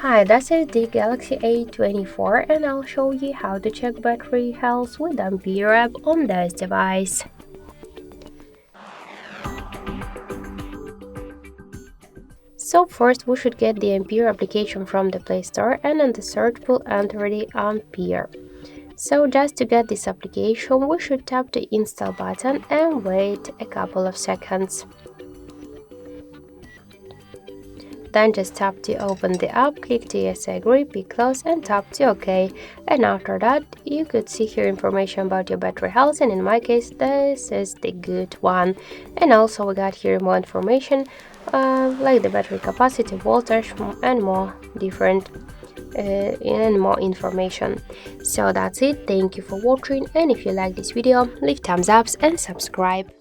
Hi, this is the Galaxy A24 and I'll show you how to check battery health with Ampere app on this device. So first we should get the Ampere application from the Play Store and in the search pool enter the Ampere. So just to get this application we should tap the install button and wait a couple of seconds. Then just tap to open the app, click to yes I agree, pick close and tap to OK. And after that you could see here information about your battery health, and in my case this is the good one. And also we got here more information like the battery capacity, voltage and more different and more information. So that's it, thank you for watching, and if you like this video leave thumbs up and subscribe.